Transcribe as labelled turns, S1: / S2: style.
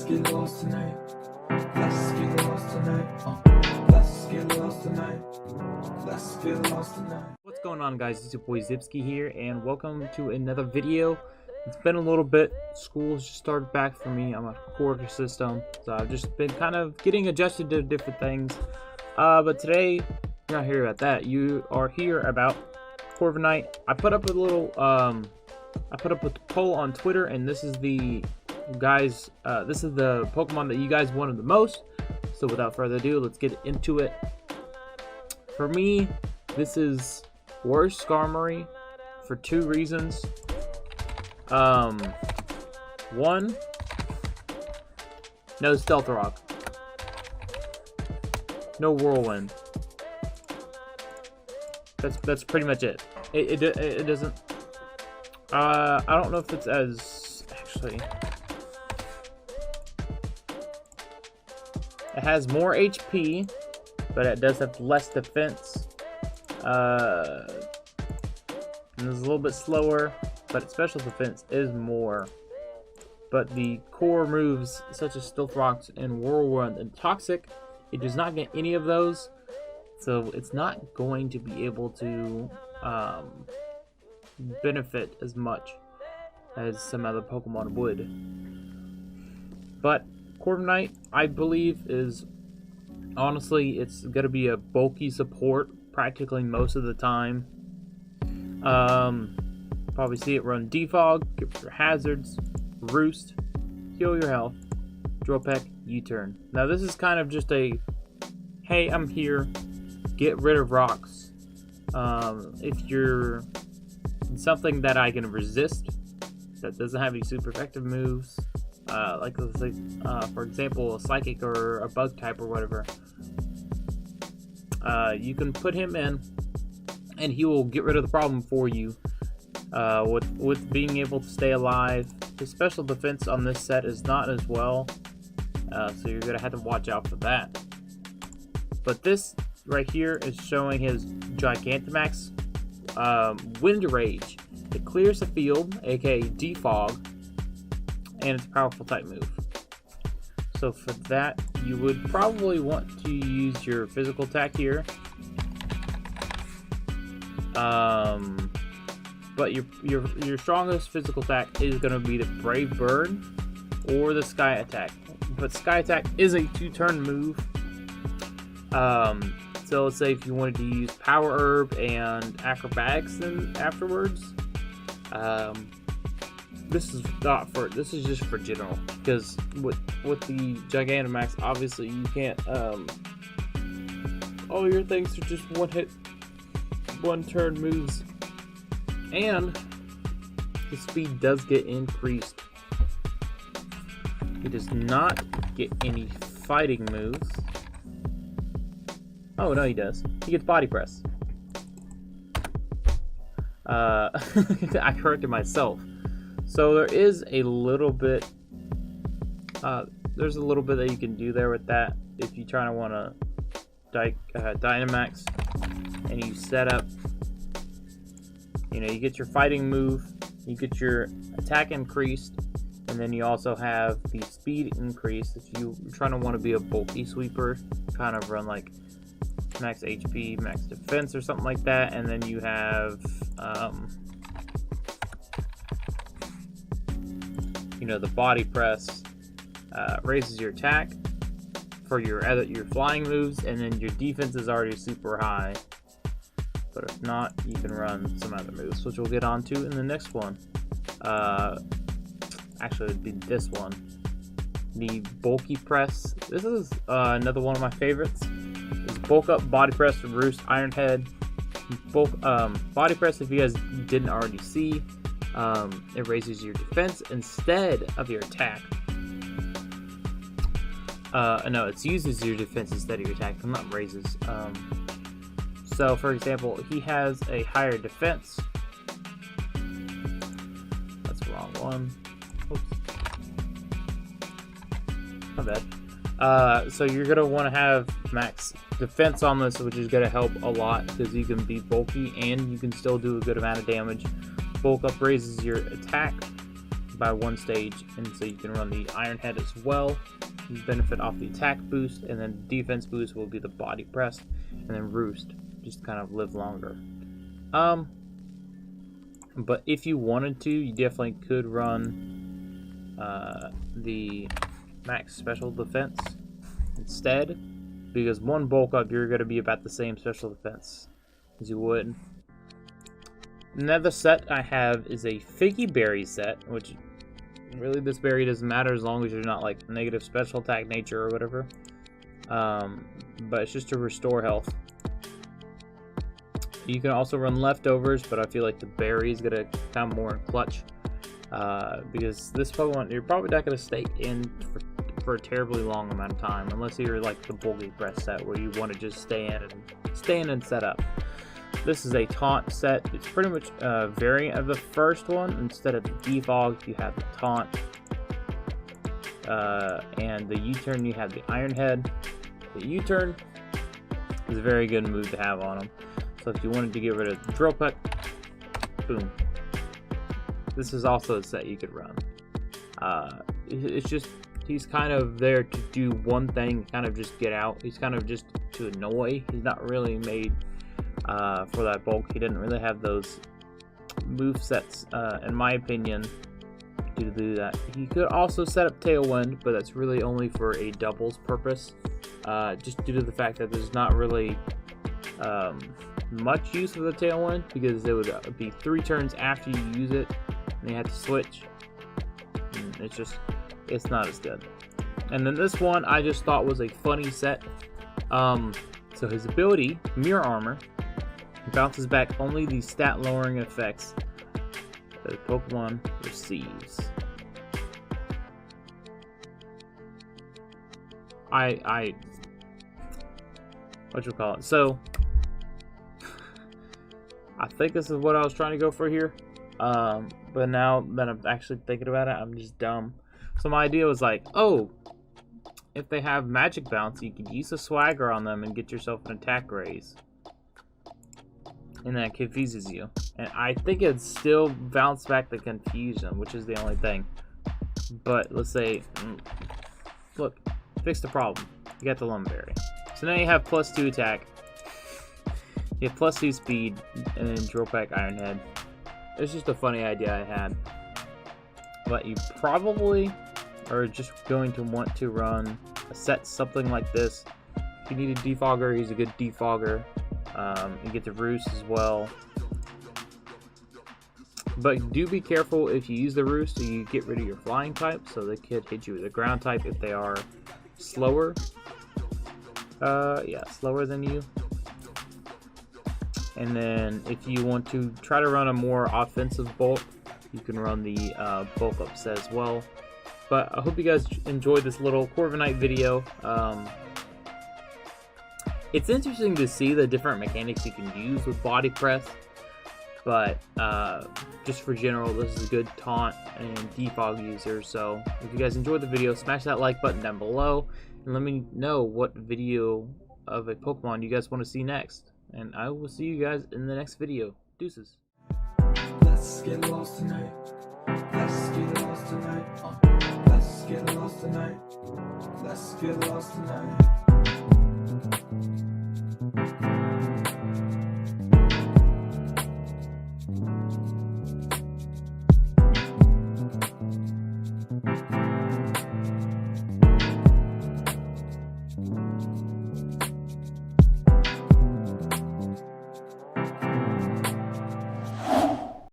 S1: get lost tonight. Let's get lost tonight. Let's get lost tonight. Let's get lost tonight.
S2: What's going on, guys? It's your boy Zibskii here, and welcome to another video. It's been a little bit. School's just started back for me. I'm a quarter system, so I've just been kind of getting adjusted to different things. But today, you're not here about that. You are here about Corviknight. I put up a little, I put up a poll on Twitter, and this is the guys. This is the Pokemon that you guys wanted the most. So without further ado, let's get into it. For me, this is worst Skarmory for two reasons. One, no Stealth Rock, no Whirlwind. That's pretty much it. It doesn't. I don't know if it's as actually. It has more HP, but it does have less defense. And it's a little bit slower, but its special defense is more. But the core moves such as Stealth Rocks and Whirlwind and Toxic, it does not get any of those, so it's not going to be able to benefit as much as some other Pokemon would. But Corviknight, I believe, is honestly, it's gonna be a bulky support practically most of the time. Probably see it run Defog, get your hazards, Roost, heal your health, Drill Peck, U-turn. Now this is kind of just a, hey, I'm here, get rid of rocks. If you're something that I can resist, that doesn't have any super effective moves, like for example, a Psychic or a Bug type or whatever, you can put him in, and he will get rid of the problem for you. With being able to stay alive. His special defense on this set is not as well, so you're gonna have to watch out for that. But this right here is showing his Gigantamax Wind Rage. It clears the field, aka Defog, and it's a powerful type move. So for that, you would probably want to use your physical attack here. But your strongest physical attack is going to be the Brave Bird or the Sky Attack. But Sky Attack is a 2-turn move. So let's say if you wanted to use Power Herb and Acrobatics then afterwards, this is not for. This is just for general, because with the Gigantamax, obviously you can't. All your things are just one-turn moves. And his speed does get increased. He does not get any fighting moves. Oh no, he does. He gets Body Press. I corrected myself. So there is a little bit. There's a little bit that you can do there with that if you try to want to Dynamax, and you set up. You know, you get your fighting move, you get your attack increased, and then you also have the speed increased. If you're trying to want to be a bulky sweeper, kind of run like max HP, max defense, or something like that, and then you have, you know, the body press raises your attack for your flying moves, and then your defense is already super high. But if not, you can run some other moves, which we'll get onto in the next one. Actually, it'd be this one. The Bulky Press. This is another one of my favorites. It's Bulk Up, Body Press, Roost, Iron Head. Body Press, if you guys didn't already see, it raises your defense instead of your attack. No, it uses your defense instead of your attack, not raises. So, for example, he has a higher defense. That's the wrong one. Oops. My bad. So you're going to want to have max defense on this, which is going to help a lot because you can be bulky and you can still do a good amount of damage. Bulk Up raises your attack. by 1 stage, and so you can run the Iron Head as well. You benefit off the attack boost, and then defense boost will be the body press, and then Roost, just kind of live longer. But if you wanted to, you definitely could run the max special defense instead, because 1 bulk up, you're going to be about the same special defense as you would. Another set I have is a Figgy Berry set, which really this berry doesn't matter as long as you're not like negative special attack nature or whatever. But it's just to restore health. You can also run leftovers, but I feel like the berry is gonna come more in clutch, because this Pokemon you're probably not gonna stay in for a terribly long amount of time, unless you're like the bulky press set where you want to just stay in and set up. This is a taunt set. It's pretty much a variant of the first one. Instead of the defog, you have the taunt, and the U-turn you have the Iron Head. The U-turn is a very good move to have on him. So if you wanted to get rid of the Drill Peck, boom. This is also a set you could run. It's just he's kind of there to do one thing, kind of just get out. He's kind of just to annoy. He's not really made for that bulk. He didn't really have those move sets, in my opinion, to do that. He could also set up Tailwind, but that's really only for a doubles purpose, just due to the fact that there's not really much use of the Tailwind, because it would be 3 turns after you use it, and you have to switch. And it's not as good. And then this one I just thought was a funny set. So his ability, Mirror Armor, bounces back only the stat lowering effects that the Pokemon receives. So I think this is what I was trying to go for here, but now that I'm actually thinking about it, I'm just dumb. So my idea was like, oh, if they have Magic Bounce, you could use a Swagger on them and get yourself an attack raise, and that confuses you. And I think it'd still bounce back the confusion, which is the only thing. But let's say, look, fix the problem. You got the Lumberry. So now you have +2 attack. You have +2 speed, and then Drill Peck Iron Head. It's just a funny idea I had. But you probably are just going to want to run a set something like this. If you need a defogger, he's a good defogger. You get the Roost as well. But do be careful if you use the Roost, so you get rid of your flying type, so they could hit you with a ground type if they are slower. Yeah, slower than you. And then if you want to try to run a more offensive bulk, you can run the bulk up set as well. But I hope you guys enjoyed this little Corviknight video. It's interesting to see the different mechanics you can use with body press. But just for general, this is a good taunt and defog user. So if you guys enjoyed the video, smash that like button down below. And let me know what video of a Pokemon you guys want to see next. And I will see you guys in the next video. Deuces.
S1: Let's get lost tonight. Let's get lost tonight. Let's get lost tonight. Let's get lost tonight.